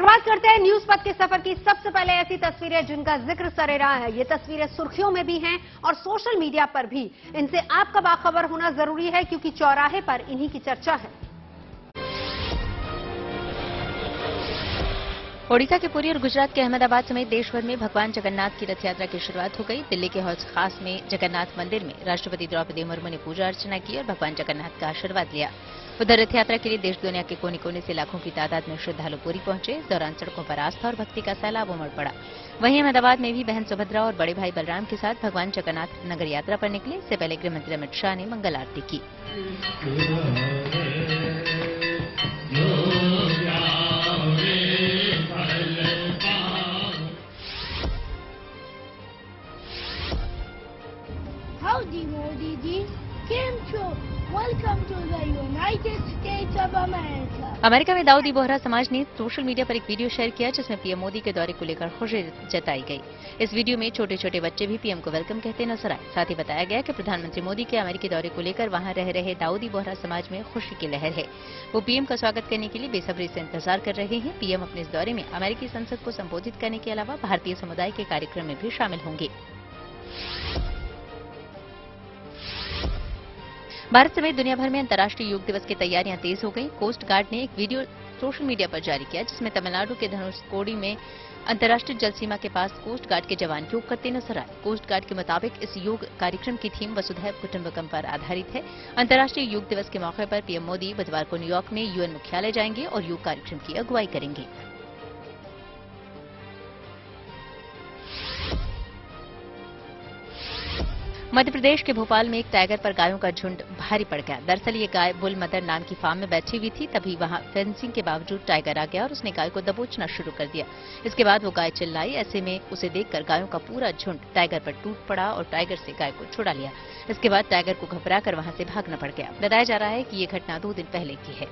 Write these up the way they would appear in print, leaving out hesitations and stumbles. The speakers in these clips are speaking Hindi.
शुरुआत करते हैं न्यूज पथ के सफर की। सबसे पहले ऐसी तस्वीरें जिनका जिक्र सरेराह है। ये तस्वीरें सुर्खियों में भी हैं और सोशल मीडिया पर भी। इनसे आपका बाखबर होना जरूरी है क्योंकि चौराहे पर इन्हीं की चर्चा है। ओडिशा के पुरी और गुजरात के अहमदाबाद समेत देश भर में भगवान जगन्नाथ की रथ यात्रा की शुरुआत हो गई। दिल्ली के हौज खास में जगन्नाथ मंदिर में राष्ट्रपति द्रौपदी मुर्मू ने पूजा अर्चना की और भगवान जगन्नाथ का आशीर्वाद लिया। उधर रथ यात्रा के लिए देश दुनिया के कोने कोने से लाखों की तादाद में श्रद्धालु पुरी पहुंचे। इस दौरान सड़कों पर आस्था और भक्ति का सैलाब उमड़ पड़ा। वहीं अहमदाबाद में भी बहन सुभद्रा और बड़े भाई बलराम के साथ भगवान जगन्नाथ नगर यात्रा पर निकले। इससे पहले गृहमंत्री अमित शाह ने मंगल आरती की। Howdy, Modi ji. Kim Cho. Welcome to the United States of America. America में दाऊदी बोहरा समाज ने सोशल मीडिया पर एक वीडियो शेयर किया जिसमें पीएम मोदी के दौरे को लेकर खुशी जताई गई। इस वीडियो में छोटे छोटे बच्चे भी पीएम को वेलकम कहते नजर आए। साथ ही बताया गया कि प्रधानमंत्री मोदी के अमेरिकी दौरे को लेकर वहां रह रहे दाऊदी बोहरा समाज में खुशी की लहर है। वो पीएम का स्वागत करने के लिए बेसब्री से इंतजार कर रहे हैं। पीएम अपने इस दौरे में अमेरिकी संसद को संबोधित करने के अलावा भारतीय समुदाय के कार्यक्रम में भी शामिल होंगे। भारत समेत दुनिया भर में अंतर्राष्ट्रीय योग दिवस की तैयारियां तेज हो गई। कोस्ट गार्ड ने एक वीडियो सोशल मीडिया पर जारी किया जिसमें तमिलनाडु के धनुषकोडी में अंतर्राष्ट्रीय जल सीमा के पास कोस्ट गार्ड के जवान योग करते नजर आए। कोस्ट गार्ड के मुताबिक इस योग कार्यक्रम की थीम वसुधैव कुटुंबकम पर आधारित है। अंतर्राष्ट्रीय योग दिवस के मौके पर पीएम मोदी बुधवार को न्यूयॉर्क में यूएन मुख्यालय जाएंगे और योग कार्यक्रम की अगुवाई करेंगे। मध्य प्रदेश के भोपाल में एक टाइगर पर गायों का झुंड भारी पड़ गया। दरअसल ये गाय बुल मदर नाम की फार्म में बैठी हुई थी, तभी वहां फेंसिंग के बावजूद टाइगर आ गया और उसने गाय को दबोचना शुरू कर दिया। इसके बाद वो गाय चिल्लाई। ऐसे में उसे देखकर गायों का पूरा झुंड टाइगर पर टूट पड़ा और टाइगर से गाय को छुड़ा लिया। इसके बाद टाइगर को घबराकर वहां से भागना पड़ गया। बताया जा रहा है कि ये घटना 2 दिन पहले की है।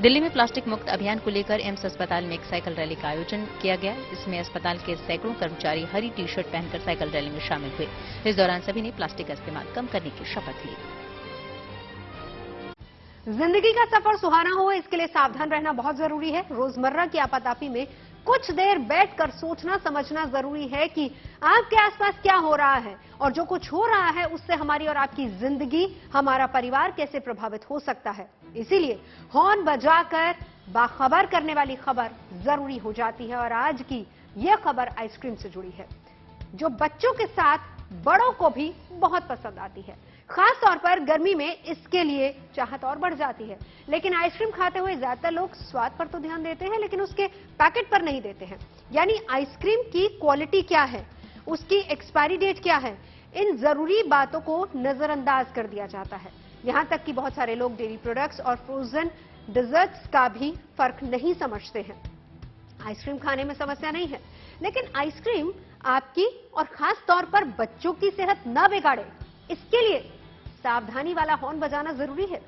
दिल्ली में प्लास्टिक मुक्त अभियान को लेकर एम्स अस्पताल में एक साइकिल रैली का आयोजन किया गया। इसमें अस्पताल के सैकड़ों कर्मचारी हरी टी शर्ट पहनकर साइकिल रैली में शामिल हुए। इस दौरान सभी ने प्लास्टिक का इस्तेमाल कम करने की शपथ ली। जिंदगी का सफर सुहाना हो, इसके लिए सावधान रहना बहुत जरूरी है। रोजमर्रा की आपाधापी में कुछ देर बैठकर सोचना समझना जरूरी है कि आपके आसपास क्या हो रहा है और जो कुछ हो रहा है उससे हमारी और आपकी जिंदगी, हमारा परिवार कैसे प्रभावित हो सकता है। इसीलिए हॉर्न बजाकर बाखबर करने वाली खबर जरूरी हो जाती है। और आज की यह खबर आइसक्रीम से जुड़ी है जो बच्चों के साथ बड़ों को भी बहुत पसंद आती है। खास तौर पर गर्मी में इसके लिए चाहत और बढ़ जाती है। लेकिन आइसक्रीम खाते हुए ज्यादातर लोग स्वाद पर तो ध्यान देते हैं लेकिन उसके पैकेट पर नहीं देते हैं। यानी आइसक्रीम की क्वालिटी क्या है, उसकी एक्सपायरी डेट क्या है, इन जरूरी बातों को नजरअंदाज कर दिया जाता है। यहां तक कि बहुत सारे लोग डेयरी प्रोडक्ट्स और फ्रोजन डिजर्ट्स का भी फर्क नहीं समझते हैं। आइसक्रीम खाने में समस्या नहीं है, लेकिन आइसक्रीम आपकी और खास तौर पर बच्चों की सेहत न बिगाड़े, इसके लिए सावधानी वाला हॉर्न बजाना जरूरी है।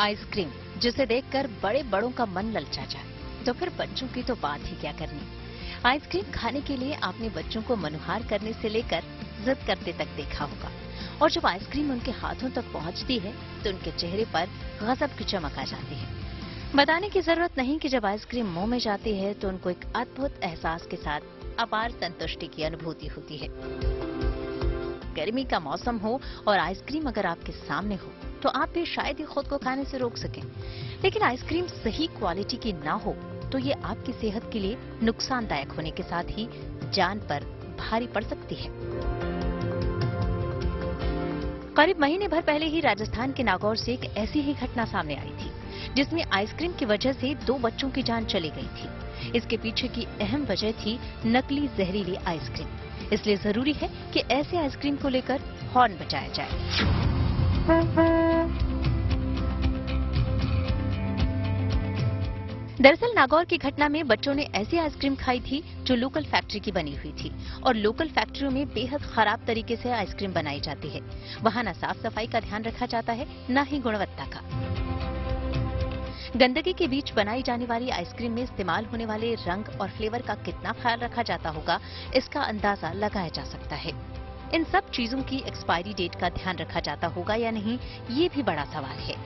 आइसक्रीम जिसे देखकर बड़े बड़ों का मन ललचा जाए तो फिर बच्चों की तो बात ही क्या करनी। आइसक्रीम खाने के लिए आपने बच्चों को मनुहार करने से लेकर जिद करते तक देखा होगा और जब आइसक्रीम उनके हाथों तक पहुंचती है तो उनके चेहरे पर गजब की चमक आ जाती है। बताने की जरूरत नहीं कि जब आइसक्रीम मुंह में जाती है तो उनको एक अद्भुत एहसास के साथ अपार संतुष्टि की अनुभूति होती है। गर्मी का मौसम हो और आइसक्रीम अगर आपके सामने हो तो आप भी शायद ही खुद को खाने से रोक सकें। लेकिन आइसक्रीम सही क्वालिटी की ना हो तो ये आपकी सेहत के लिए नुकसानदायक होने के साथ ही जान पर भारी पड़ सकती है। करीब महीने भर पहले ही राजस्थान के नागौर से एक ऐसी ही घटना सामने आई थी जिसमें आइसक्रीम की वजह से 2 बच्चों की जान चली गई थी। इसके पीछे की अहम वजह थी नकली जहरीली आइसक्रीम। इसलिए जरूरी है कि ऐसे आइसक्रीम को लेकर हॉर्न बजाया जाए। दरअसल नागौर की घटना में बच्चों ने ऐसी आइसक्रीम खाई थी जो लोकल फैक्ट्री की बनी हुई थी और लोकल फैक्ट्रियों में बेहद खराब तरीके से आइसक्रीम बनाई जाती है। वहां न साफ सफाई का ध्यान रखा जाता है, न ही गुणवत्ता का। गंदगी के बीच बनाई जाने वाली आइसक्रीम में इस्तेमाल होने वाले रंग और फ्लेवर का कितना ख्याल रखा जाता होगा, इसका अंदाजा लगाया जा सकता है। इन सब चीजों की एक्सपायरी डेट का ध्यान रखा जाता होगा या नहीं, ये भी बड़ा सवाल है।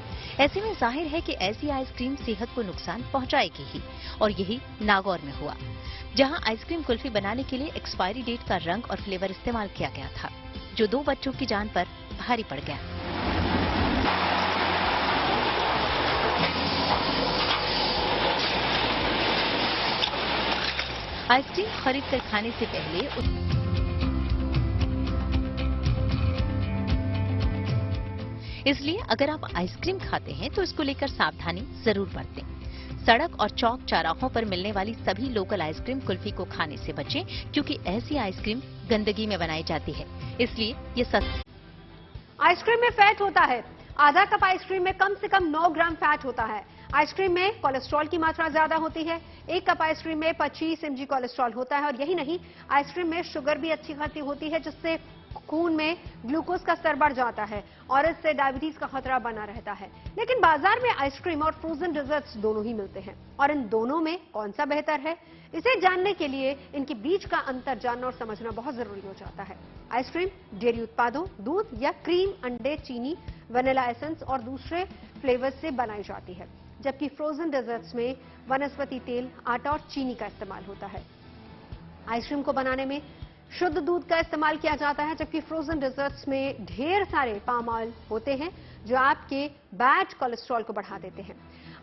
ऐसे में जाहिर है कि ऐसी आइसक्रीम सेहत को नुकसान पहुंचाएगी ही, और यही नागौर में हुआ, जहां आइसक्रीम कुल्फी बनाने के लिए एक्सपायरी डेट का रंग और फ्लेवर इस्तेमाल किया गया था, जो 2 बच्चों की जान पर भारी पड़ गया। आइसक्रीम खरीद कर खाने से पहले इसलिए अगर आप आइसक्रीम खाते हैं तो इसको लेकर सावधानी जरूर बरतें। सड़क और चौक चौराहों पर मिलने वाली सभी लोकल आइसक्रीम कुल्फी को खाने से बचें, क्योंकि ऐसी आइसक्रीम गंदगी में बनाई जाती है, इसलिए ये सस्ती। आइसक्रीम में फैट होता है। आधा कप आइसक्रीम में कम से कम 9 ग्राम फैट होता है। आइसक्रीम में कोलेस्ट्रॉल की मात्रा ज्यादा होती है। 1 कप आइसक्रीम में 25 mg कोलेस्ट्रॉल होता है। और यही नहीं, आइसक्रीम में शुगर भी अच्छी खासी होती है, जिससे खून में ग्लूकोज का स्तर बढ़ जाता है और इससे डायबिटीज का खतरा बना रहता है। लेकिन बाजार में आइसक्रीम और फ्रोजन डिजर्ट्स दोनों ही मिलते हैं, और इन दोनों में कौन सा बेहतर है, इसे जानने के लिए इनके बीच का अंतर जानना और समझना बहुत जरूरी हो जाता है। आइसक्रीम डेयरी उत्पादों, दूध या क्रीम, अंडे, चीनी, वनीला एसेंस और दूसरे फ्लेवर्स से बनाई जाती है, जबकि फ्रोजन डेजर्ट्स में वनस्पति तेल, आटा और चीनी का इस्तेमाल होता है। आइसक्रीम को बनाने में शुद्ध दूध का इस्तेमाल किया जाता है, जबकि फ्रोजन डेजर्ट्स में ढेर सारे पाम ऑयल होते हैं जो आपके बैड कोलेस्ट्रॉल को बढ़ा देते हैं।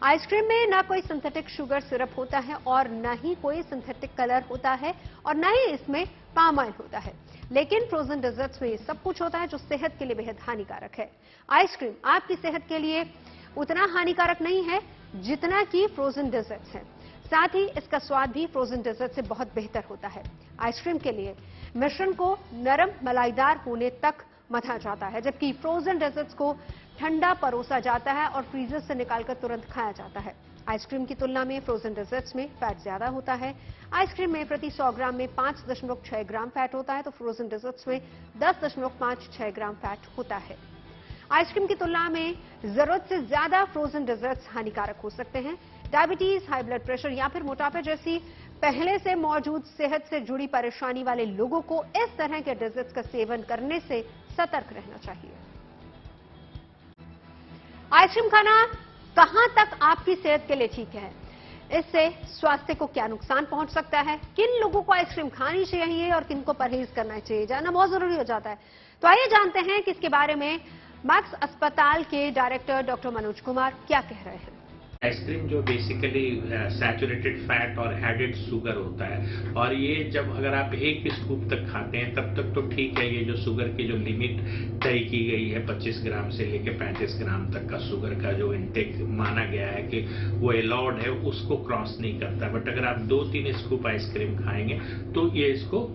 आइसक्रीम में न कोई सिंथेटिक शुगर सिरप होता है और न ही कोई सिंथेटिक कलर होता है और न ही इसमें पाम ऑयल होता है, लेकिन फ्रोजन डेजर्ट्स में सब कुछ होता है जो सेहत के लिए बेहद हानिकारक है। आइसक्रीम आपकी सेहत के लिए उतना हानिकारक नहीं है जितना कि फ्रोजन डेजर्ट्स है। साथ ही इसका स्वाद भी फ्रोजन डेजर्ट से बहुत बेहतर होता है। आइसक्रीम के लिए मिश्रण को नरम मलाईदार होने तक मथा जाता है, जबकि फ्रोजन डेजर्ट्स को ठंडा परोसा जाता है और फ्रीजर से निकालकर तुरंत खाया जाता है। आइसक्रीम की तुलना में फ्रोजन डेजर्ट्स में फैट ज्यादा होता है। आइसक्रीम में प्रति 100 ग्राम में 5.6 ग्राम फैट होता है, तो फ्रोजन डेजर्ट्स में 10.56 ग्राम फैट होता है। आइसक्रीम की तुलना में जरूरत से ज्यादा फ्रोजन डेजर्ट्स हानिकारक हो सकते हैं। डायबिटीज, हाई ब्लड प्रेशर या फिर मोटापे जैसी पहले से मौजूद सेहत से जुड़ी परेशानी वाले लोगों को इस तरह के डेजर्ट्स का सेवन करने से सतर्क रहना चाहिए। आइसक्रीम खाना कहां तक आपकी सेहत के लिए ठीक है? इससे स्वास्थ्य को क्या नुकसान पहुंच सकता है? किन लोगों को आइसक्रीम खानी चाहिए और किन को परहेज करना चाहिए, जानना बहुत जरूरी हो जाता है। तो आइए जानते हैं कि इसके बारे में मैक्स अस्पताल के डायरेक्टर डॉक्टर मनोज कुमार क्या कह रहे हैं। आइसक्रीम जो बेसिकली सैचुरेटेड फैट और एडेड शुगर होता है, और ये जब अगर आप 1 स्कूप तक खाते हैं तब तक तो ठीक है। ये जो शुगर की जो लिमिट तय की गई है 25 ग्राम से लेकर 35 ग्राम तक का शुगर का जो इंटेक माना गया है कि वो अलाउड है, उसको क्रॉस नहीं करता। बट अगर आप 2-3 स्कूप आइसक्रीम खाएंगे तो ये इसको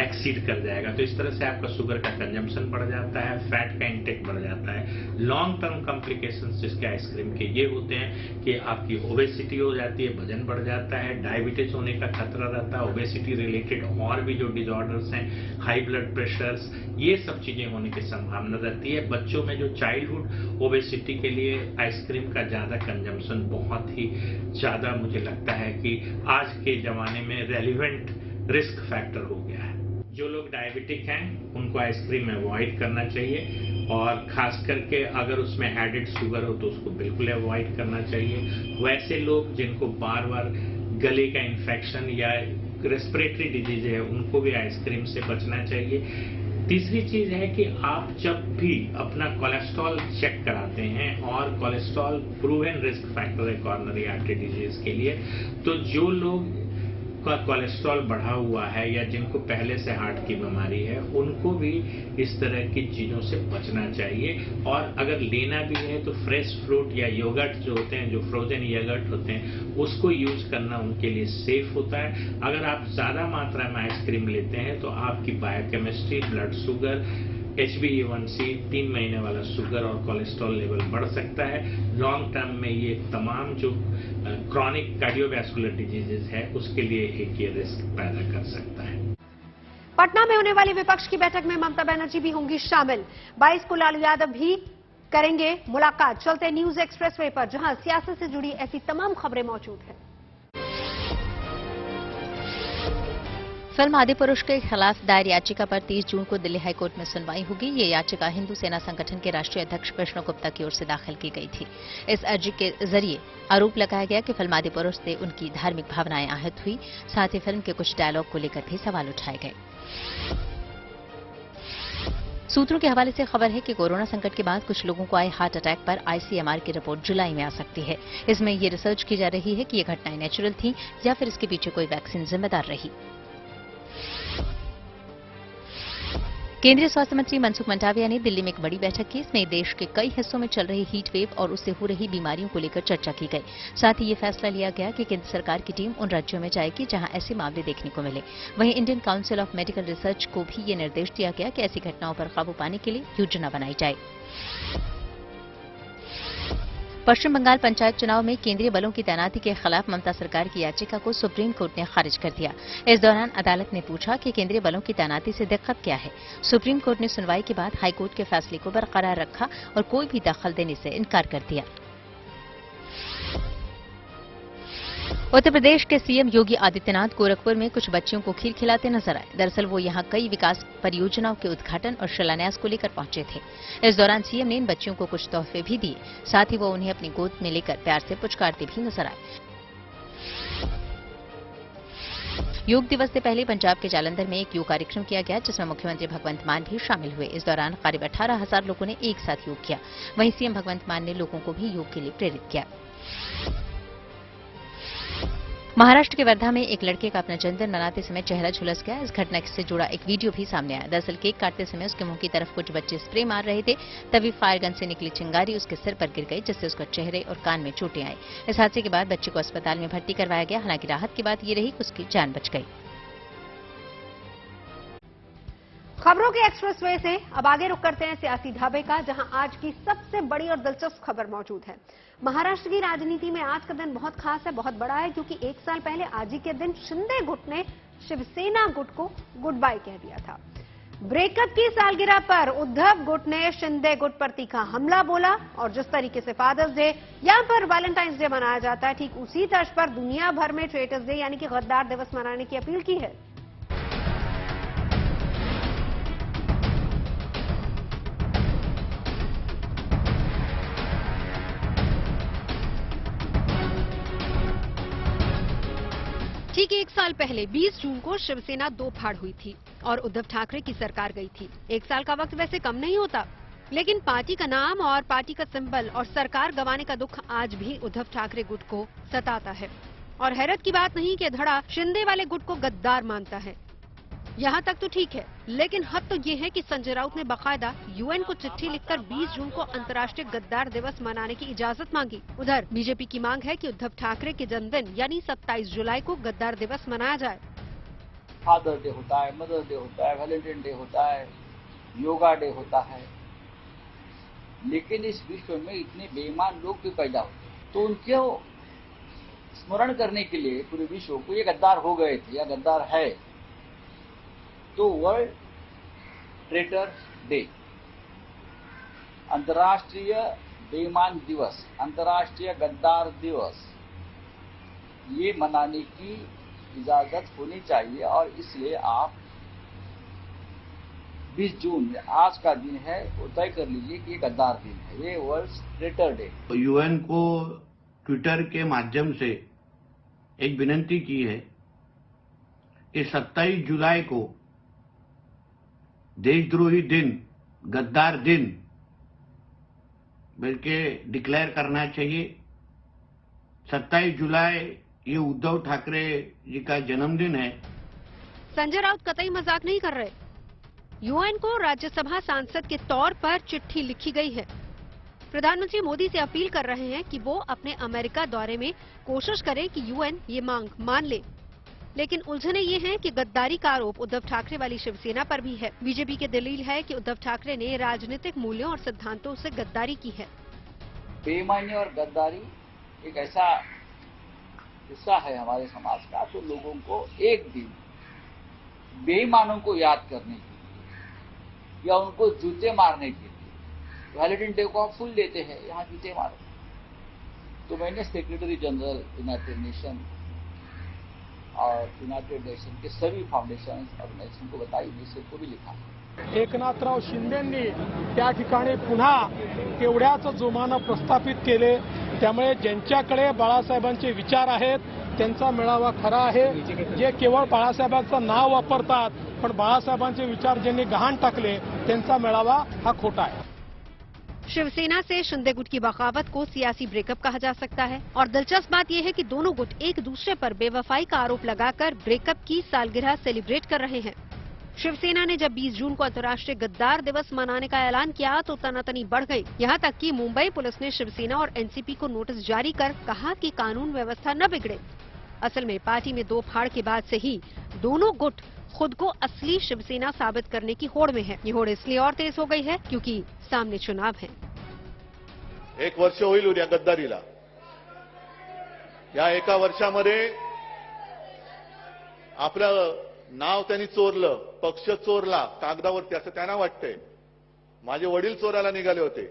एक्सीड कर जाएगा। तो इस तरह से आपका शुगर का कंजम्पशन बढ़ जाता है, फैट का इंटेक बढ़ जाता है। लॉन्ग टर्म कॉम्प्लिकेशंस जिसके आइसक्रीम के ये होते हैं कि आपकी ओबेसिटी हो जाती है, वजन बढ़ जाता है, डायबिटीज होने का खतरा रहता है, ओबेसिटी रिलेटेड और भी जो डिसऑर्डर्स हैं, हाई ब्लड प्रेशर्स, ये सब चीजें होने की संभावना रहती है। बच्चों में जो चाइल्डहुड ओबेसिटी के लिए आइसक्रीम का ज्यादा कंजम्पशन बहुत ही ज्यादा मुझे लगता है कि आज के जमाने में रेलिवेंट रिस्क फैक्टर हो गया है। जो लोग डायबिटिक हैं उनको आइसक्रीम अवॉइड करना चाहिए, और खास करके अगर उसमें एडेड शुगर हो तो उसको बिल्कुल अवॉइड करना चाहिए। वैसे लोग जिनको बार बार गले का इन्फेक्शन या रेस्पिरेटरी डिजीज है उनको भी आइसक्रीम से बचना चाहिए। तीसरी चीज है कि आप जब भी अपना कोलेस्ट्रॉल चेक कराते हैं, और कोलेस्ट्रॉल प्रूवन रिस्क फैक्टर है कॉरोनरी आर्टरी डिजीज के लिए, तो जो लोग का कोलेस्ट्रॉल बढ़ा हुआ है या जिनको पहले से हार्ट की बीमारी है उनको भी इस तरह की चीजों से बचना चाहिए। और अगर लेना भी है तो फ्रेश फ्रूट या योगर्ट जो होते हैं, जो फ्रोजन योगर्ट होते हैं, उसको यूज करना उनके लिए सेफ होता है। अगर आप ज्यादा मात्रा में आइसक्रीम लेते हैं तो आपकी बायोकेमिस्ट्री, ब्लड शुगर, HbA1c, 3 महीने वाला शुगर और कोलेस्ट्रॉल लेवल बढ़ सकता है। लॉन्ग टर्म में ये तमाम जो क्रॉनिक कार्डियोवैस्कुलर डिजीजेस है उसके लिए एक ये रिस्क पैदा कर सकता है। पटना में होने वाली विपक्ष की बैठक में ममता बनर्जी भी होंगी शामिल। 22 को लालू यादव भी करेंगे मुलाकात। चलते न्यूज एक्सप्रेसवे पर, जहां सियासत से जुड़ी ऐसी तमाम खबरें मौजूद हैं। फिल्म आदिपुरुष के खिलाफ दायर याचिका पर 30 जून को दिल्ली हाईकोर्ट में सुनवाई होगी। ये याचिका हिंदू सेना संगठन के राष्ट्रीय अध्यक्ष कृष्ण गुप्ता की ओर से दाखिल की गई थी। इस अर्जी के जरिए आरोप लगाया गया कि फिल्म आदिपुरुष से उनकी धार्मिक भावनाएं आहत हुई। साथ ही फिल्म के कुछ डायलॉग को लेकर भी सवाल उठाए गए। सूत्रों के हवाले से खबर है कि कोरोना संकट के बाद कुछ लोगों को आए हार्ट अटैक पर ICMR की रिपोर्ट जुलाई में आ सकती है। इसमें ये रिसर्च की जा रही है कि ये घटनाएं नेचुरल थी या फिर इसके पीछे कोई वैक्सीन जिम्मेदार रही। केंद्रीय स्वास्थ्य मंत्री मनसुख मंडाविया ने दिल्ली में एक बड़ी बैठक की। इसमें देश के कई हिस्सों में चल रही हीट वेव और उससे हो रही बीमारियों को लेकर चर्चा की गई। साथ ही ये फैसला लिया गया कि केंद्र सरकार की टीम उन राज्यों में जाएगी जहां ऐसे मामले देखने को मिले। वहीं Indian council of medical research को भी ये निर्देश दिया गया कि ऐसी घटनाओं पर काबू पाने के लिए योजना बनाई जाए। पश्चिम बंगाल पंचायत चुनाव में केंद्रीय बलों की तैनाती के खिलाफ ममता सरकार की याचिका को सुप्रीम कोर्ट ने खारिज कर दिया। इस दौरान अदालत ने पूछा कि केंद्रीय बलों की तैनाती से दिक्कत क्या है। सुप्रीम कोर्ट ने सुनवाई के बाद हाईकोर्ट के फैसले को बरकरार रखा और कोई भी दखल देने से इनकार कर दिया। उत्तर प्रदेश के सीएम योगी आदित्यनाथ गोरखपुर में कुछ बच्चियों को खीर खिलाते नजर आए। दरअसल वो यहां कई विकास परियोजनाओं के उद्घाटन और शिलान्यास को लेकर पहुंचे थे। इस दौरान सीएम ने इन बच्चियों को कुछ तोहफे भी दिए। साथ ही वो उन्हें अपनी गोद में लेकर प्यार से पुचकारते भी नजर आए। योग दिवस से पहले पंजाब के जालंधर में एक योग कार्यक्रम किया गया, जिसमें मुख्यमंत्री भगवंत मान भी शामिल हुए। इस दौरान करीब 18,000 लोगों ने एक साथ योग किया। वहीं सीएम भगवंत मान ने लोगों को भी योग के लिए प्रेरित किया। महाराष्ट्र के वर्धा में एक लड़के का अपना जन्मदिन मनाते समय चेहरा झुलस गया। इस घटना से जुड़ा एक वीडियो भी सामने आया। दरअसल केक काटते समय उसके मुंह की तरफ कुछ बच्चे स्प्रे मार रहे थे, तभी फायर गन से निकली चिंगारी उसके सिर पर गिर गई, जिससे उसका चेहरे और कान में चोटें आई। इस हादसे के बाद बच्चे को अस्पताल में भर्ती करवाया गया। हालांकि राहत की बात ये रही कि उसकी जान बच गई। खबरों के एक्सप्रेसवे से अब आगे रुक करते हैं सियासी ढाबे का, जहां आज की सबसे बड़ी और दिलचस्प खबर मौजूद है। महाराष्ट्र की राजनीति में आज का दिन बहुत खास है, बहुत बड़ा है, क्योंकि एक साल पहले आज ही के दिन शिंदे गुट ने शिवसेना गुट को गुड बाय कह दिया था। ब्रेकअप की सालगिरह पर उद्धव गुट ने शिंदे गुट पर तीखा हमला बोला और जिस तरीके से फादर्स डे या फिर वैलेंटाइंस डे मनाया जाता है, ठीक उसी तर्ज पर दुनिया भर में ट्रेटर्स डे यानी कि गद्दार दिवस मनाने की अपील की है। ठीक एक साल पहले 20 जून को शिवसेना दो फाड़ हुई थी और उद्धव ठाकरे की सरकार गई थी। एक साल का वक्त वैसे कम नहीं होता, लेकिन पार्टी का नाम और पार्टी का सिंबल और सरकार गंवाने का दुख आज भी उद्धव ठाकरे गुट को सताता है। और हैरत की बात नहीं कि धड़ा शिंदे वाले गुट को गद्दार मानता है। यहाँ तक तो ठीक है, लेकिन हद तो ये है कि संजय राउत ने बकायदा यूएन को चिट्ठी लिखकर 20 जून को अंतर्राष्ट्रीय गद्दार दिवस मनाने की इजाजत मांगी। उधर बीजेपी की मांग है कि उद्धव ठाकरे के जन्मदिन यानी 27 जुलाई को गद्दार दिवस मनाया जाए। फादर डे होता है, मदर डे होता है, वैलेंटाइन डे होता है, योगा डे होता है, लेकिन इस विश्व में इतने बेईमान लोग क्यों पैदा होते हैं? तो उनको स्मरण करने के लिए पूरे विश्व को ये गद्दार हो गए थे या गद्दार है, तो वर्ल्ड ट्रेटर डे, अंतर्राष्ट्रीय बेईमान दिवस, अंतर्राष्ट्रीय गद्दार दिवस, ये मनाने की इजाजत होनी चाहिए। और इसलिए आप 20 जून आज का दिन है वो तय कर लीजिए कि ये गद्दार दिन है, ये वर्ल्ड ट्रेटर डे। यूएन को ट्विटर के माध्यम से एक विनती की है कि 27 जुलाई को देशद्रोही दिन, गद्दार दिन बल्कि डिक्लेयर करना चाहिए। 27 जुलाई ये उद्धव ठाकरे जी का जन्मदिन है। संजय राउत कतई मजाक नहीं कर रहे। यूएन को राज्यसभा सांसद के तौर पर चिट्ठी लिखी गई है। प्रधानमंत्री मोदी से अपील कर रहे हैं कि वो अपने अमेरिका दौरे में कोशिश करें कि यूएन ये मांग मान ले। लेकिन उलझने ये हैं कि गद्दारी का आरोप उद्धव ठाकरे वाली शिवसेना पर भी है। बीजेपी की दलील है कि उद्धव ठाकरे ने राजनीतिक मूल्यों और सिद्धांतों से गद्दारी की है। बेईमानी और गद्दारी एक ऐसा हिस्सा है हमारे समाज का जो लोगों को एक दिन बेईमानों को याद करने के लिए या उनको जूते मारने के लिए वैलेंटाइन डे को हम फूल देते हैं, यहाँ जूते मारो। तो मैंने सेक्रेटरी जनरल यूनाइटेड नेशन और यूनाइटेड नेशन के सभी फाउंडेशन ऑर्गनायझेशन को बताई, UNICEF को भी लिखा। एकनाथराव शिंदेंनी त्या ठिकाणी पुन्हा तेवढ्याच जोमानं प्रस्थापित केले। त्यामुळे ज्यांच्याकडे बाळासाहेबांचे विचार आहेत त्यांचा मेळावा खरा आहे। जे केवळ बाळासाहेबांचं नाव वापरतात पण बाळासाहेबांचे विचार ज्यांनी गहाण टाकले त्यांचा मेळावा हा खोटा आहे। शिवसेना से शिंदे गुट की बगावत को सियासी ब्रेकअप कहा जा सकता है और दिलचस्प बात यह है कि दोनों गुट एक दूसरे पर बेवफाई का आरोप लगाकर ब्रेकअप की सालगिरह सेलिब्रेट कर रहे हैं। शिवसेना ने जब 20 जून को अंतर्राष्ट्रीय गद्दार दिवस मनाने का ऐलान किया तो तनातनी बढ़ गई। यहां तक कि मुंबई पुलिस ने शिवसेना और एनसीपी को नोटिस जारी कर कहा कि कानून व्यवस्था न बिगड़े। असल में पार्टी में दो फाड़ के बाद से ही दोनों गुट खुद को असली शिवसेना साबित करने की होड़ में है। ये होड़ इसलिए और तेज हो गई है क्योंकि सामने चुनाव है। 1 वर्ष होईल उद्या गद्दारीला। या एका वर्षामध्ये आपलं नाव त्यांनी चोरलं, पक्ष चोरला कागदावरती असं त्यांना वाटतंय। माझे वडील चोरायला निघाले होते।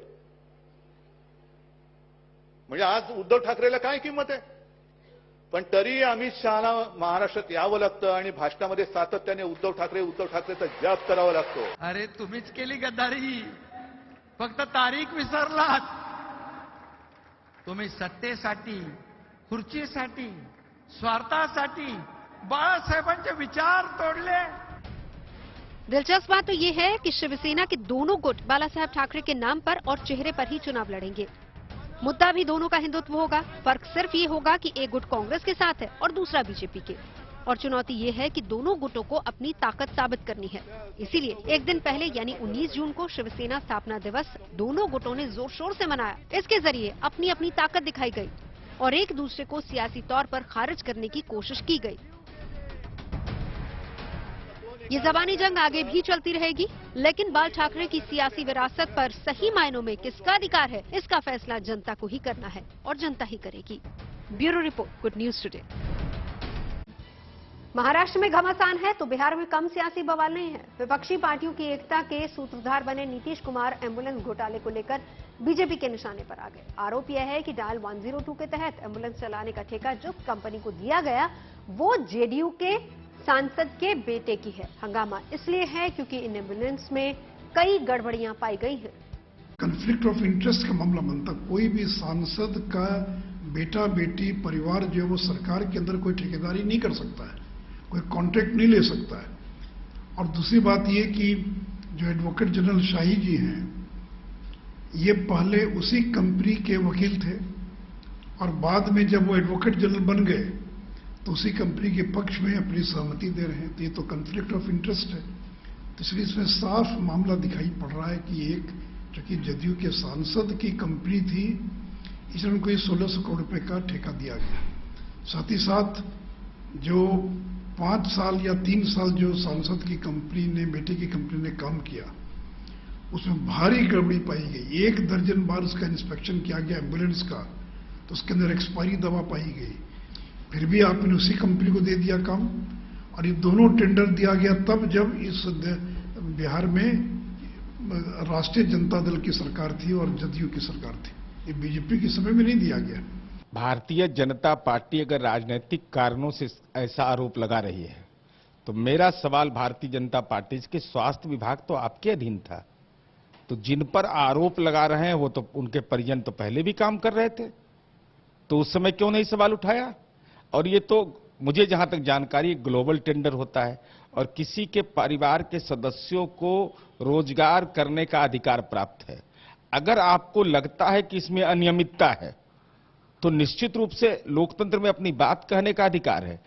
म्हणजे आज उद्धव ठाकरेला काय किंमत आहे? पण तरी अमित शहाला महाराष्ट्रात यावं लागतं आणि भाषणामध्ये सातत्याने उद्धव ठाकरेचा जप करावा लागतो। अरे तुम्हीच केली गद्दारी, फक्त तारीख विसरलात। तुम्ही सत्तेसाठी, खुर्चीसाठी, स्वार्थासाठी बाळासाहेबांचे विचार तोडले। दिलचस्प बात तो ये है कि शिवसेना के दोनों गुट बाला साहेब ठाकरे के नाम पर और चेहरे पर ही चुनाव लड़ेंगे। मुद्दा भी दोनों का हिंदुत्व होगा। फर्क सिर्फ ये होगा कि एक गुट कांग्रेस के साथ है और दूसरा बीजेपी के। और चुनौती ये है कि दोनों गुटों को अपनी ताकत साबित करनी है। इसीलिए एक दिन पहले यानी 19 जून को शिवसेना स्थापना दिवस दोनों गुटों ने जोर शोर से मनाया। इसके जरिए अपनी अपनी ताकत दिखाई गई और एक दूसरे को सियासी तौर पर खारिज करने की कोशिश की गई। ये ज़बानी जंग आगे भी चलती रहेगी, लेकिन बाल ठाकरे की सियासी विरासत पर सही मायनों में किसका अधिकार है, इसका फैसला जनता को ही करना है और जनता ही करेगी। Bureau report, good news today. Maharashtra में घमासान है तो बिहार में कम सियासी बवाल नहीं है। विपक्षी पार्टियों की एकता के सूत्रधार बने नीतीश कुमार एम्बुलेंस घोटाले को लेकर बीजेपी के निशाने पर आ गए। आरोप यह है कि डायल 102 के तहत एम्बुलेंस चलाने का ठेका जिस कंपनी को दिया गया वो जेडीयू के सांसद के बेटे की है। हंगामा इसलिए है क्योंकि इन एम्बुलेंस में कई गड़बड़ियां पाई गई हैं। कॉन्फ्लिक्ट ऑफ इंटरेस्ट का मामला बनता, कोई भी सांसद का बेटा बेटी परिवार जो है वो सरकार के अंदर कोई ठेकेदारी नहीं कर सकता है, कोई कॉन्ट्रैक्ट नहीं ले सकता है। और दूसरी बात ये कि जो एडवोकेट जनरल शाही जी हैं ये पहले उसी कंपनी के वकील थे और बाद में जब वो एडवोकेट जनरल बन गए तो उसी कंपनी के पक्ष में अपनी सहमति दे रहे हैं। तो ये तो कॉन्फ्लिक्ट ऑफ इंटरेस्ट है। तो इसलिए इसमें साफ मामला दिखाई पड़ रहा है कि एक जो कि जदयू के सांसद की कंपनी थी, इसमें उनको 1600 करोड़ रुपए का ठेका दिया गया। साथ ही साथ जो 5 साल या 3 साल जो सांसद की कंपनी ने बेटे की कंपनी ने काम किया उसमें भारी गड़बड़ी पाई गई। 1 दर्जन बार उसका इंस्पेक्शन किया गया एम्बुलेंस का, तो उसके अंदर एक्सपायरी दवा पाई गई। फिर भी आपने उसी कंपनी को दे दिया काम। और ये दोनों टेंडर दिया गया तब जब इस बिहार में राष्ट्रीय जनता दल की सरकार थी और जदयू की सरकार थी। ये बीजेपी के समय में नहीं दिया गया। भारतीय जनता पार्टी अगर राजनीतिक कारणों से ऐसा आरोप लगा रही है तो मेरा सवाल भारतीय जनता पार्टी के स्वास्थ्य विभाग तो आपके अधीन था, तो जिन पर आरोप लगा रहे हैं वो तो उनके परिजन तो पहले भी काम कर रहे थे, तो उस समय क्यों नहीं सवाल उठाया? और ये तो मुझे जहां तक जानकारी ग्लोबल टेंडर होता है और किसी के परिवार के सदस्यों को रोजगार करने का अधिकार प्राप्त है। अगर आपको लगता है कि इसमें अनियमितता है तो निश्चित रूप से लोकतंत्र में अपनी बात कहने का अधिकार है।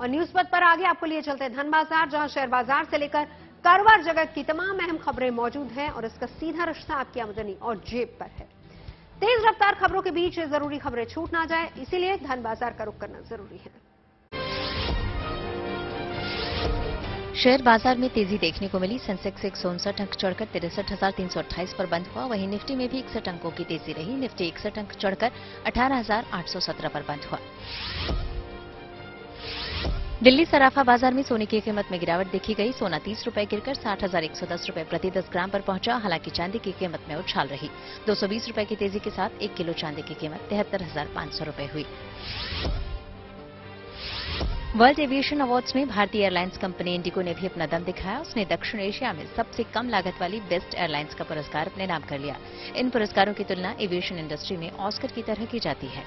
और न्यूज पथ पर आगे आपको लिए चलते हैं धन बाजार, जहां शेयर बाजार से लेकर कारोबार जगत की तमाम अहम खबरें मौजूद हैं और इसका सीधा रिश्ता आपकी आमदनी और जेब पर है। तेज रफ्तार खबरों के बीच जरूरी खबरें छूट ना जाए, इसीलिए धन बाजार का रुख करना जरूरी है। शेयर बाजार में तेजी देखने को मिली। सेंसेक्स 159 अंक चढ़कर 63,328 पर बंद हुआ। वहीं निफ्टी में भी 61 अंकों की तेजी रही। निफ्टी 61 अंक चढ़कर 18,817 पर बंद हुआ। दिल्ली सराफा बाजार में सोने की कीमत में गिरावट देखी गई। सोना 30 रुपए गिरकर 60,110 रुपए प्रति 10 ग्राम पर पहुंचा। हालांकि चांदी की कीमत में उछाल रही। 220 रुपए की तेजी के साथ 1 किलो चांदी की कीमत 73,500 रुपए हुई। वर्ल्ड एविएशन अवार्ड्स में भारतीय एयरलाइंस कंपनी इंडिगो ने भी अपना दम दिखाया। उसने दक्षिण एशिया में सबसे कम लागत वाली बेस्ट एयरलाइंस का पुरस्कार अपने नाम कर लिया। इन पुरस्कारों की तुलना एविएशन इंडस्ट्री में ऑस्कर की तरह की जाती है।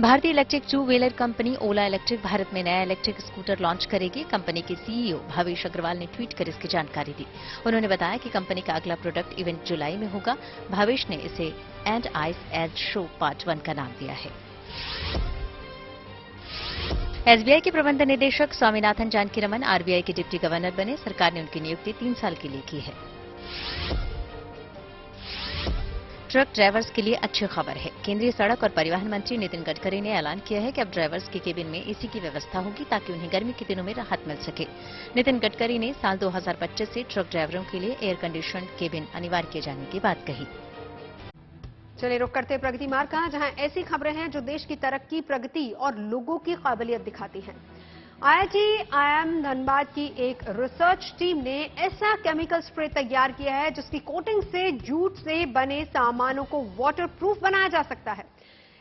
भारतीय इलेक्ट्रिक टू व्हीलर कंपनी ओला इलेक्ट्रिक भारत में नया इलेक्ट्रिक स्कूटर लॉन्च करेगी। कंपनी के सीईओ भावेश अग्रवाल ने ट्वीट कर इसकी जानकारी दी। उन्होंने बताया कि कंपनी का अगला प्रोडक्ट इवेंट जुलाई में होगा। भावेश ने इसे end Ice Age show part 1 का नाम दिया है। एसबीआई के प्रबंध निदेशक स्वामीनाथन जानकीरमन आरबीआई के डिप्टी गवर्नर बने। सरकार ने उनकी नियुक्ति 3 साल के लिए की है। ट्रक ड्राइवर्स के लिए अच्छी खबर है। केंद्रीय सड़क और परिवहन मंत्री नितिन गडकरी ने ऐलान किया है कि अब ड्राइवर्स के केबिन में एसी की व्यवस्था होगी ताकि उन्हें गर्मी के दिनों में राहत मिल सके। नितिन गडकरी ने साल 2025 से ट्रक ड्राइवरों के लिए एयर कंडीशनड केबिन अनिवार्य किए जाने की बात कही। चलिए रुक करते प्रगति मार्ग का, जहां ऐसी खबरें हैं जो देश की तरक्की, प्रगति और लोगों की काबिलियत दिखाती हैं। IIM धनबाद की एक रिसर्च टीम ने ऐसा केमिकल स्प्रे तैयार किया है जिसकी कोटिंग से जूट से बने सामानों को वाटरप्रूफ बनाया जा सकता है।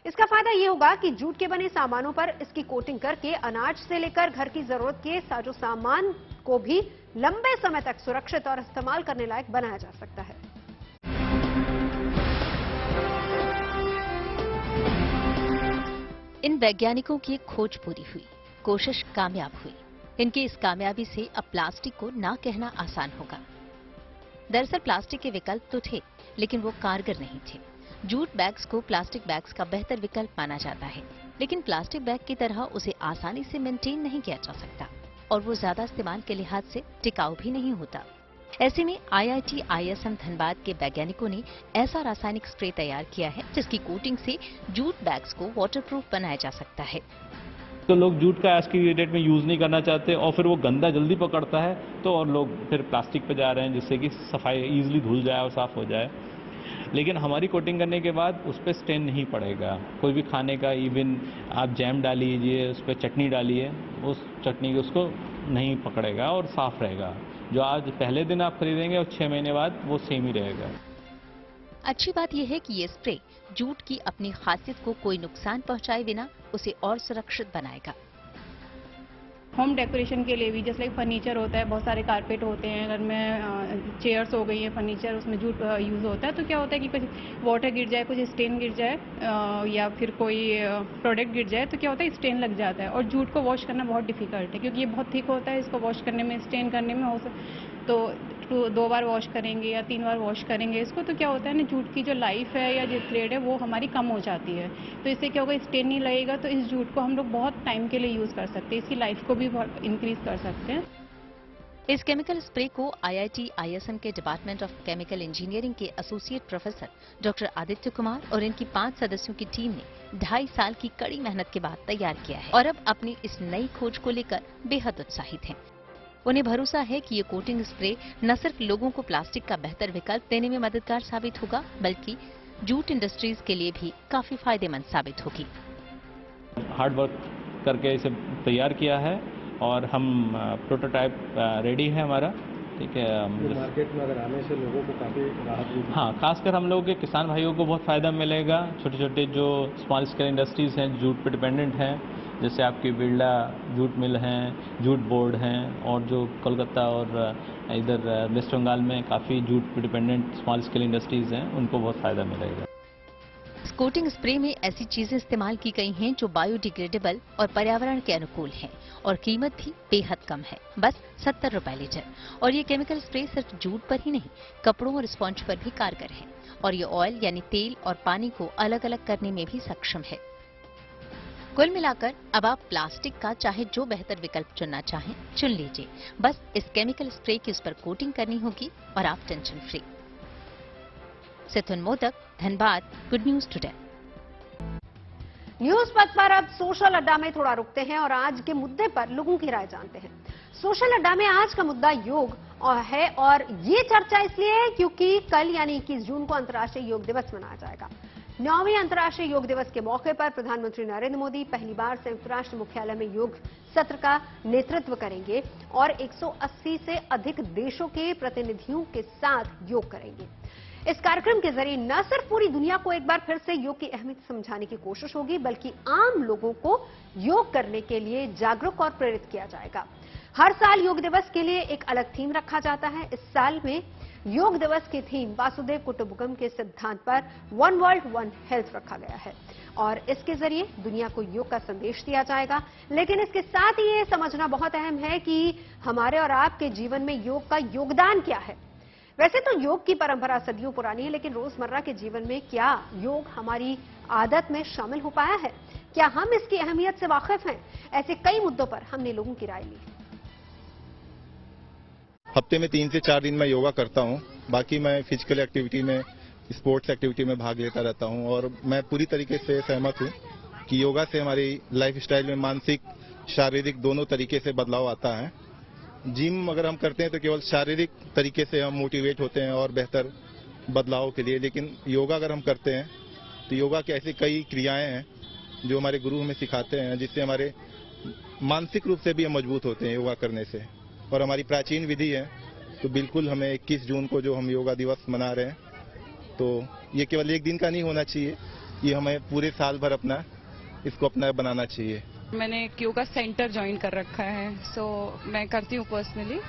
इसका फायदा ये होगा कि जूट के बने सामानों पर इसकी कोटिंग करके अनाज से लेकर घर की जरूरत के साजो सामान को भी लंबे समय तक सुरक्षित और इस्तेमाल करने लायक बनाया जा सकता है। इन वैज्ञानिकों की एक खोज पूरी हुई, कोशिश कामयाब हुई। इनकी इस कामयाबी से अब प्लास्टिक को ना कहना आसान होगा। दरअसल प्लास्टिक के विकल्प तो थे, लेकिन वो कारगर नहीं थे। जूट बैग्स को प्लास्टिक बैग्स का बेहतर विकल्प माना जाता है, लेकिन प्लास्टिक बैग की तरह उसे आसानी से मेंटेन नहीं किया जा सकता और वो ज्यादा इस्तेमाल के लिहाज से टिकाऊ भी नहीं होता। ऐसे में IIM धनबाद के वैज्ञानिकों ने ऐसा रासायनिक स्प्रे तैयार किया है जिसकी कोटिंग से जूट बैग्स को वाटरप्रूफ बनाया जा सकता है। तो लोग जूट का आज की डेट में यूज़ नहीं करना चाहते और फिर वो गंदा जल्दी पकड़ता है, तो और लोग फिर प्लास्टिक पे जा रहे हैं जिससे कि सफाई ईजिली धुल जाए और साफ़ हो जाए। लेकिन हमारी कोटिंग करने के बाद उस पर स्टेन नहीं पड़ेगा। कोई भी खाने का, इवन आप जैम डालिए, उस पर चटनी डालिए, उस चटनी उसको नहीं पकड़ेगा और साफ़ रहेगा। जो आज पहले दिन आप खरीदेंगे और 6 महीने बाद वो सेम ही रहेगा। अच्छी बात यह है कि ये स्प्रे जूट की अपनी खासियत को कोई नुकसान पहुंचाए बिना उसे और सुरक्षित बनाएगा। होम डेकोरेशन के लिए भी, जैसे फर्नीचर होता है, बहुत सारे कारपेट होते हैं घर में, चेयर्स हो गई हैं, फर्नीचर, उसमें जूट यूज़ होता है। तो क्या होता है कि कुछ वाटर गिर जाए, कुछ स्टेन गिर जाए या फिर कोई प्रोडक्ट गिर जाए तो क्या होता है, स्टेन लग जाता है। और जूट को वॉश करना बहुत डिफिकल्ट है क्योंकि ये बहुत थिक होता है। इसको वॉश करने में, स्टेन करने में तो 2 बार वॉश करेंगे या 3 बार वॉश करेंगे इसको, तो क्या होता है ना, जूट की जो लाइफ है या जो थ्रेड है वो हमारी कम हो जाती है। तो इससे क्या होगा, स्टेन नहीं लगेगा, तो इस जूट को हम लोग बहुत टाइम के लिए यूज़ कर सकते हैं, इसकी लाइफ को भी बहुत इंक्रीज कर सकते हैं। इस केमिकल स्प्रे को IIM के डिपार्टमेंट ऑफ केमिकल इंजीनियरिंग के associate professor doctor Aditya Kumar और इनकी 5 सदस्यों की टीम ने 2.5 साल की कड़ी मेहनत के बाद तैयार किया है और अब अपनी इस नई खोज को लेकर बेहद उत्साहित हैं। उन्हें भरोसा है कि ये कोटिंग स्प्रे न सिर्फ लोगों को प्लास्टिक का बेहतर विकल्प देने में मददगार साबित होगा, बल्कि जूट इंडस्ट्रीज के लिए भी काफी फायदेमंद साबित होगी। हार्ड वर्क करके इसे तैयार किया है और हम प्रोटोटाइप रेडी है हमारा, ठीक है। मार्केट में अगर आने से लोगों को काफी राहत मिलेगी। हाँ, खासकर हम लोगों के किसान भाइयों को बहुत फायदा मिलेगा। छोटे छोटे जो स्मॉल स्केल इंडस्ट्रीज हैं, जूट पे डिपेंडेंट हैं, जैसे आपकी बिरला जूट मिल हैं, जूट बोर्ड हैं, और जो कोलकाता और इधर वेस्ट बंगाल में काफ़ी जूट पे डिपेंडेंट स्मॉल स्केल इंडस्ट्रीज हैं, उनको बहुत फ़ायदा मिलेगा। इस कोटिंग स्प्रे में ऐसी चीजें इस्तेमाल की गई हैं जो बायोडिग्रेडेबल और पर्यावरण के अनुकूल हैं और कीमत भी बेहद कम है, बस 70 रुपए लीटर। और ये केमिकल स्प्रे सिर्फ जूट पर ही नहीं, कपड़ों और स्पॉन्ज पर भी कारगर है और ये ऑयल यानी तेल और पानी को अलग अलग करने में भी सक्षम है। कुल मिलाकर अब आप प्लास्टिक का चाहे जो बेहतर विकल्प चुनना चाहें चुन लीजिए, बस इस केमिकल स्प्रे की उस पर कोटिंग करनी होगी और आप tension free. Sithun Modak, Dhanbad, good news today. News पथ पर अब सोशल अड्डा में थोड़ा रुकते हैं और आज के मुद्दे पर लोगों की राय जानते हैं। सोशल अड्डा में आज का मुद्दा योग है और ये चर्चा इसलिए है क्योंकि कल यानी 21 जून को अंतर्राष्ट्रीय योग दिवस मनाया जाएगा। 9वें अंतर्राष्ट्रीय योग दिवस के मौके पर प्रधानमंत्री नरेंद्र मोदी पहली बार संयुक्त राष्ट्र मुख्यालय में योग सत्र का नेतृत्व करेंगे और 180 से अधिक देशों के प्रतिनिधियों के साथ योग करेंगे। इस कार्यक्रम के जरिए न सिर्फ पूरी दुनिया को एक बार फिर से योग की अहमियत समझाने की कोशिश होगी, बल्कि आम लोगों को योग करने के लिए जागरूक और प्रेरित किया जाएगा। हर साल योग दिवस के लिए एक अलग थीम रखा जाता है। इस साल में योग दिवस की थीम वासुदेव कुटुंबकम के सिद्धांत पर वन वर्ल्ड वन हेल्थ रखा गया है और इसके जरिए दुनिया को योग का संदेश दिया जाएगा। लेकिन इसके साथ ही ये समझना बहुत अहम है कि हमारे और आपके जीवन में योग का योगदान क्या है। वैसे तो योग की परंपरा सदियों पुरानी है, लेकिन रोजमर्रा के जीवन में क्या योग हमारी आदत में शामिल हो पाया है? क्या हम इसकी अहमियत से वाकिफ हैं? ऐसे कई मुद्दों पर हमने लोगों की राय ली। हफ्ते में 3 से 4 दिन मैं योगा करता हूं। बाकी मैं फिजिकल एक्टिविटी में, स्पोर्ट्स एक्टिविटी में भाग लेता रहता हूं और मैं पूरी तरीके से सहमत हूं कि योगा से हमारी लाइफस्टाइल में मानसिक, शारीरिक दोनों तरीके से बदलाव आता है। जिम अगर हम करते हैं तो केवल शारीरिक तरीके से हम मोटिवेट होते हैं और बेहतर बदलाव के लिए, लेकिन योगा अगर हम करते हैं तो योगा की ऐसी कई क्रियाएं हैं जो हमारे गुरु हमें सिखाते हैं, जिससे हमारे मानसिक रूप से भी हम मजबूत होते हैं योगा करने से। और हमारी प्राचीन विधि है, तो बिल्कुल हमें 21 जून को जो हम योगा दिवस मना रहे हैं, तो ये केवल एक दिन का नहीं होना चाहिए, ये हमें पूरे साल भर इसको अपना बनाना चाहिए। मैंने एक योगा सेंटर ज्वाइन कर रखा है, सो मैं करती हूँ पर्सनली।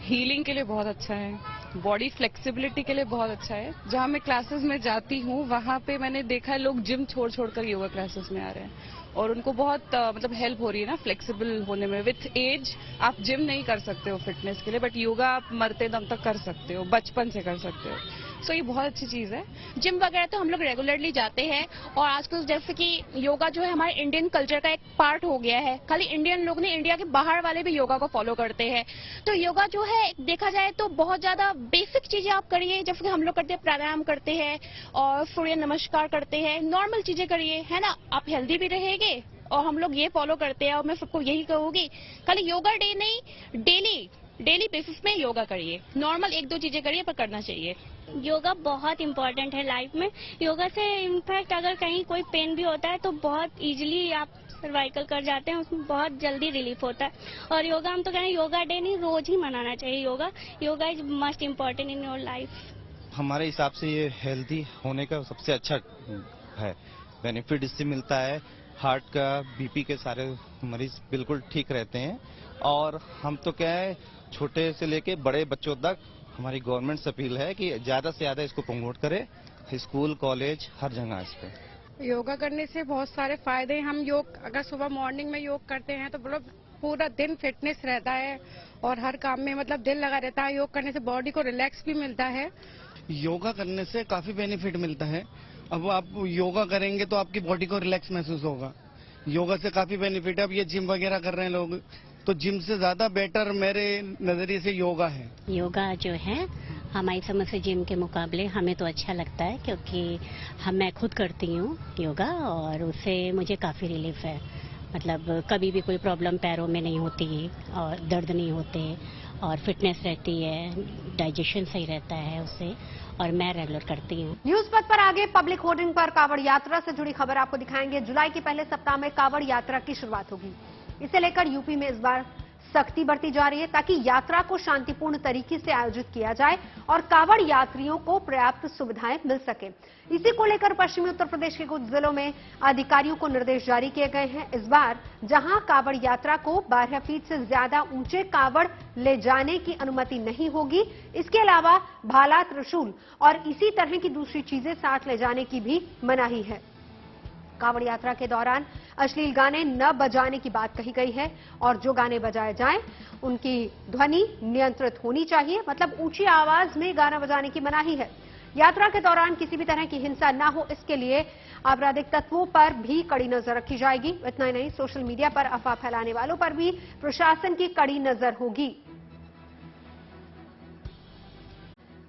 हीलिंग के लिए बहुत अच्छा है, बॉडी फ्लेक्सिबिलिटी के लिए बहुत अच्छा है। जहाँ मैं क्लासेस में जाती हूँ वहाँ पे मैंने देखा है लोग जिम छोड़ कर योगा क्लासेस में आ रहे हैं और उनको बहुत मतलब हेल्प हो रही है ना फ्लेक्सिबल होने में। विथ एज आप जिम नहीं कर सकते हो फिटनेस के लिए, बट योगा आप मरते दम तक कर सकते हो, बचपन से कर सकते हो। सो ये बहुत अच्छी चीज है। जिम वगैरह तो हम लोग रेगुलरली जाते हैं और आजकल जैसे कि योगा जो है हमारे इंडियन कल्चर का एक पार्ट हो गया है। खाली इंडियन लोग नहीं, इंडिया के बाहर वाले भी योगा को फॉलो करते हैं। तो योगा जो है देखा जाए तो बहुत ज्यादा बेसिक चीजें आप करिए, जैसे कि हम लोग करते हैं, प्राणायाम करते हैं और सूर्य नमस्कार करते हैं, नॉर्मल चीजें करिए, है ना। आप हेल्दी भी रहेंगे और हम लोग ये फॉलो करते हैं और मैं सबको यही कहूंगी, खाली योगा डे नहीं, डेली बेसिस में योगा करिए। नॉर्मल 1-2 चीजें करिए पर करना चाहिए। योगा बहुत इम्पोर्टेंट है लाइफ में। योगा से इनफैक्ट अगर कहीं कोई पेन भी होता है तो बहुत इजीली आप सर्वाइकल कर जाते हैं, उसमें बहुत जल्दी रिलीफ होता है। और योगा हम तो कहें योगा डे नहीं, रोज ही मनाना चाहिए yoga is must important in your life. हमारे हिसाब से ये हेल्दी होने का सबसे अच्छा है, बेनिफिट इससे मिलता है। हार्ट का, बीपी के सारे मरीज बिल्कुल ठीक रहते हैं। और हम तो क्या है, छोटे से लेके बड़े बच्चों तक हमारी गवर्नमेंट से अपील है कि ज्यादा से ज्यादा इसको प्रमोट करे, स्कूल कॉलेज हर जगह इस पे। योगा करने से बहुत सारे फायदे हैं। हम योग अगर सुबह मॉर्निंग में योग करते हैं तो मतलब पूरा दिन फिटनेस रहता है और हर काम में मतलब दिल लगा रहता है। योग करने से बॉडी को रिलैक्स भी मिलता है। योगा करने से काफी बेनिफिट मिलता है। अब आप योगा करेंगे तो आपकी बॉडी को रिलैक्स महसूस होगा। योगा से काफी बेनिफिट है। अब ये जिम वगैरह कर रहे हैं लोग, तो जिम से ज्यादा बेटर मेरे नजरिए से योगा है। योगा जो है हमारी समझ से जिम के मुकाबले हमें तो अच्छा लगता है, क्योंकि मैं खुद करती हूँ योगा और उससे मुझे काफ़ी रिलीफ है। मतलब कभी भी कोई प्रॉब्लम पैरों में नहीं होती और दर्द नहीं होते और फिटनेस रहती है, डाइजेशन सही रहता है उससे, और मैं रेगुलर करती हूँ। न्यूज पथ पर आगे पब्लिक होर्डिंग पर कावड़ यात्रा से जुड़ी खबर आपको दिखाएंगे। जुलाई के पहले सप्ताह में कावड़ यात्रा की शुरुआत होगी। इसे लेकर यूपी में इस बार सख्ती बरती जा रही है ताकि यात्रा को शांतिपूर्ण तरीके से आयोजित किया जाए और कावड़ यात्रियों को पर्याप्त सुविधाएं मिल सके। इसी को लेकर पश्चिमी उत्तर प्रदेश के कुछ जिलों में अधिकारियों को निर्देश जारी किए गए हैं। इस बार जहां कावड़ यात्रा को 12 फीट से ज्यादा ऊंचे कावड़ ले जाने की अनुमति नहीं होगी, इसके अलावा भाला, त्रिशूल और इसी तरह की दूसरी चीजें साथ ले जाने की भी मनाही है। कावड़ यात्रा के दौरान अश्लील गाने न बजाने की बात कही गई है और जो गाने बजाए जाएं उनकी ध्वनि नियंत्रित होनी चाहिए, मतलब ऊंची आवाज में गाना बजाने की मनाही है। यात्रा के दौरान किसी भी तरह की हिंसा न हो, इसके लिए आपराधिक तत्वों पर भी कड़ी नजर रखी जाएगी। इतना ही नहीं, सोशल मीडिया पर अफवाह फैलाने वालों पर भी प्रशासन की कड़ी नजर होगी।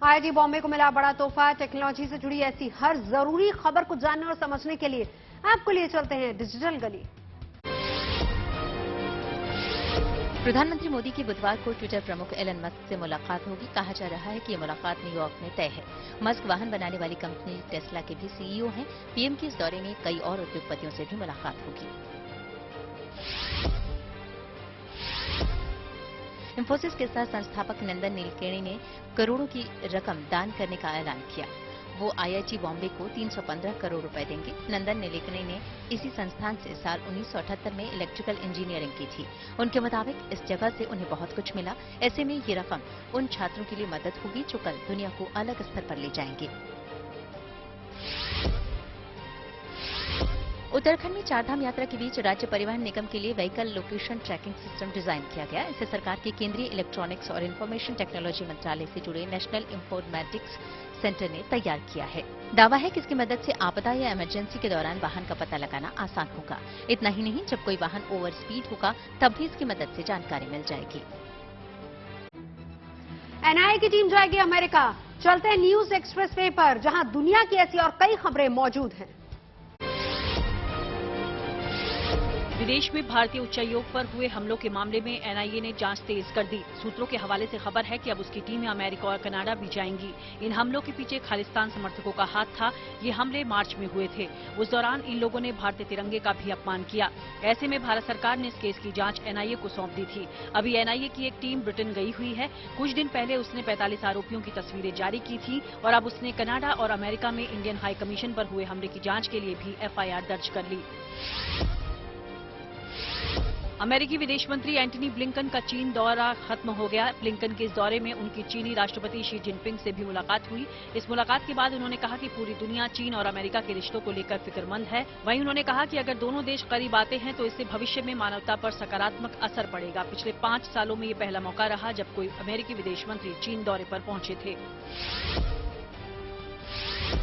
आईआईटी बॉम्बे को मिला बड़ा तोहफा। टेक्नोलॉजी से जुड़ी ऐसी हर जरूरी खबर को जानने और समझने के लिए आपको लिए चलते हैं डिजिटल गली। प्रधानमंत्री मोदी की बुधवार को ट्विटर प्रमुख एलन मस्क से मुलाकात होगी। कहा जा रहा है कि ये मुलाकात न्यूयॉर्क में तय है। मस्क वाहन बनाने वाली कंपनी टेस्ला के भी सीईओ हैं। पीएम की इस दौरे में कई और उद्योगपतियों से भी मुलाकात होगी। इंफोसिस के साथ संस्थापक नंदन नीलेकणी ने करोड़ों की रकम दान करने का ऐलान किया। वो आईआईटी बॉम्बे को 315 करोड़ रुपए देंगे। नंदन नीलेकणी ने इसी संस्थान से साल 1978 में इलेक्ट्रिकल इंजीनियरिंग की थी। उनके मुताबिक इस जगह से उन्हें बहुत कुछ मिला। ऐसे में ये रकम उन छात्रों के लिए मदद होगी जो कल दुनिया को अलग स्तर पर ले जाएंगे। उत्तराखंड में चारधाम यात्रा के बीच राज्य परिवहन निगम के लिए vehicle location tracking system design किया गया। इसे सरकार के केंद्रीय इलेक्ट्रॉनिक्स और इंफॉर्मेशन टेक्नोलॉजी मंत्रालय से जुड़े नेशनल इंफॉर्मेटिक्स सेंटर ने तैयार किया है। दावा है कि इसकी मदद से आपदा या इमरजेंसी के दौरान वाहन का पता लगाना आसान होगा। इतना ही नहीं, जब कोई वाहन ओवर स्पीड होगा तब भी इसकी मदद से जानकारी मिल जाएगी। एनआईए की टीम जाएगी अमेरिका। चलते हैं न्यूज एक्सप्रेस वे पर, जहां दुनिया की ऐसी और कई खबरें मौजूद हैं। विदेश में भारतीय उच्चायोग पर हुए हमलों के मामले में एनआईए ने जांच तेज कर दी। सूत्रों के हवाले से खबर है कि अब उसकी टीमें अमेरिका और कनाडा भी जाएंगी। इन हमलों के पीछे खालिस्तान समर्थकों का हाथ था। ये हमले मार्च में हुए थे। उस दौरान इन लोगों ने भारतीय तिरंगे का भी अपमान किया। ऐसे में भारत सरकार ने इस केस की जांच एनआईए को सौंप दी थी। अभी एनआईए की एक टीम ब्रिटेन गई हुई है। कुछ दिन पहले उसने 45 आरोपियों की तस्वीरें जारी की थी और अब उसने कनाडा और अमेरिका में इंडियन हाई कमीशन पर हुए हमले की जांच के लिए भी एफआईआर दर्ज कर ली। अमेरिकी विदेश मंत्री एंटनी ब्लिंकन का चीन दौरा खत्म हो गया। ब्लिंकन के इस दौरे में उनकी चीनी राष्ट्रपति शी जिनपिंग से भी मुलाकात हुई। इस मुलाकात के बाद उन्होंने कहा कि पूरी दुनिया चीन और अमेरिका के रिश्तों को लेकर फिक्रमंद है। वहीं उन्होंने कहा कि अगर दोनों देश करीब आते हैं तो इससे भविष्य में मानवता पर सकारात्मक असर पड़ेगा। पिछले 5 सालों में ये पहला मौका रहा जब कोई अमेरिकी विदेश मंत्री चीन दौरे पर पहुंचे थे।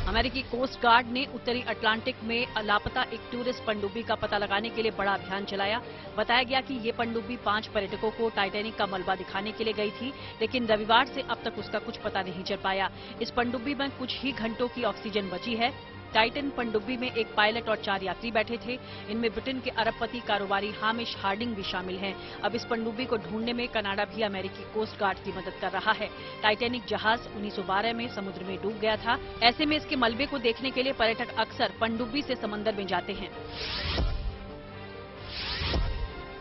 अमेरिकी कोस्ट गार्ड ने उत्तरी अटलांटिक में लापता एक टूरिस्ट पनडुब्बी का पता लगाने के लिए बड़ा अभियान चलाया। बताया गया कि ये पनडुब्बी 5 पर्यटकों को टाइटैनिक का मलबा दिखाने के लिए गई थी, लेकिन रविवार से अब तक उसका कुछ पता नहीं चल पाया। इस पनडुब्बी में कुछ ही घंटों की ऑक्सीजन बची है। टाइटन पनडुब्बी में एक पायलट और 4 यात्री बैठे थे। इनमें ब्रिटेन के अरबपति कारोबारी हामिश हार्डिंग भी शामिल हैं। अब इस पनडुब्बी को ढूंढने में कनाडा भी अमेरिकी कोस्ट गार्ड की मदद कर रहा है। टाइटैनिक जहाज 1912 में समुद्र में डूब गया था। ऐसे में इसके मलबे को देखने के लिए पर्यटक अक्सर पनडुब्बी से समंदर में जाते हैं।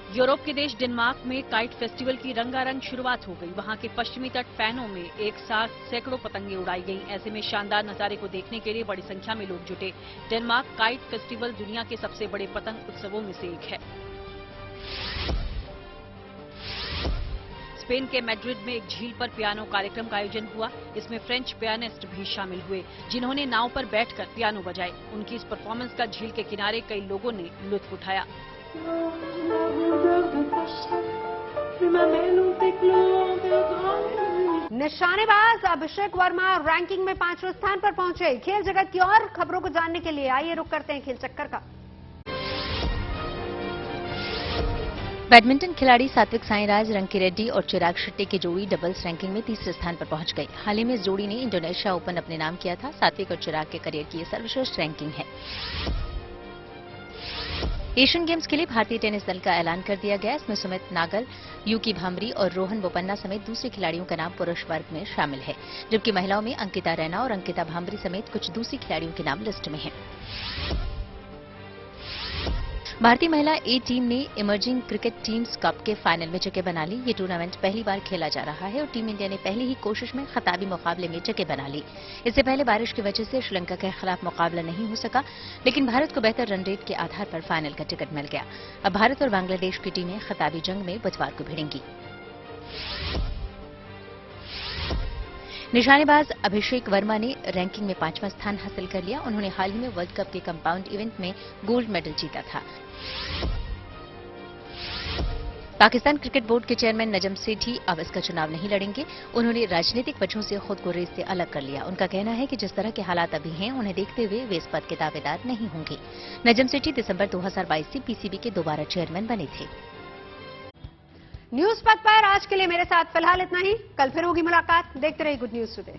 यूरोप के देश डेनमार्क में काइट फेस्टिवल की रंगारंग शुरुआत हो गई। वहां के पश्चिमी तट फैनों में एक साथ सैकड़ों पतंगे उड़ाई गईं। ऐसे में शानदार नजारे को देखने के लिए बड़ी संख्या में लोग जुटे। डेनमार्क काइट फेस्टिवल दुनिया के सबसे बड़े पतंग उत्सवों में से एक है। स्पेन के मैड्रिड में एक झील पर पियानो कार्यक्रम का आयोजन हुआ। इसमें फ्रेंच पियानिस्ट भी शामिल हुए, जिन्होंने नाव पर बैठकर पियानो बजाए। उनकी इस परफॉर्मेंस का झील के किनारे कई लोगों ने लुत्फ उठाया। निशानेबाज अभिषेक वर्मा रैंकिंग में 5वें स्थान पर पहुंचे। खेल जगत की और खबरों को जानने के लिए आइए रुक करते हैं खेल चक्कर का। बैडमिंटन खिलाड़ी सात्विक साईराज, रंकीरेड्डी और चिराग शेट्टी की जोड़ी डबल्स रैंकिंग में 3रे स्थान पर पहुंच गई। हाल ही में इस जोड़ी ने इंडोनेशिया ओपन अपने नाम किया था। सात्विक और चिराग के करियर की यह सर्वश्रेष्ठ रैंकिंग है। एशियन गेम्स के लिए भारतीय टेनिस दल का ऐलान कर दिया गया। इसमें सुमित नागल, यूकी भांबरी और रोहन बोपन्ना समेत दूसरे खिलाड़ियों का नाम पुरुष वर्ग में शामिल है, जबकि महिलाओं में अंकिता रैना और अंकिता भांबरी समेत कुछ दूसरी खिलाड़ियों के नाम लिस्ट में हैं। भारतीय महिला ए टीम ने इमर्जिंग क्रिकेट टीम्स कप के फाइनल में जगह बना ली। ये टूर्नामेंट पहली बार खेला जा रहा है और टीम इंडिया ने पहली ही कोशिश में खिताबी मुकाबले में जगह बना ली। इससे पहले बारिश की वजह से श्रीलंका के खिलाफ मुकाबला नहीं हो सका, लेकिन भारत को बेहतर रन रेट के आधार पर फाइनल का टिकट मिल गया। अब भारत और बांग्लादेश की टीमें खिताबी जंग में बुधवार को भिड़ेंगी। निशानेबाज अभिषेक वर्मा ने रैंकिंग में 5वां स्थान हासिल कर लिया। उन्होंने हाल ही में वर्ल्ड कप के कंपाउंड इवेंट में गोल्ड मेडल जीता था। पाकिस्तान क्रिकेट बोर्ड के चेयरमैन नजम सेठी अब इसका चुनाव नहीं लड़ेंगे। उन्होंने राजनीतिक वजहों से खुद को रेस से अलग कर लिया। उनका कहना है कि जिस तरह के हालात अभी हैं, उन्हें देखते हुए वे इस पद के दावेदार नहीं होंगे। नजम सेठी दिसंबर 2022 से पीसीबी के दोबारा चेयरमैन बने थे। न्यूज पथ पर आज के लिए मेरे साथ फिलहाल इतना ही। कल फिर होगी मुलाकात। देखते रहिए गुड न्यूज टुडे।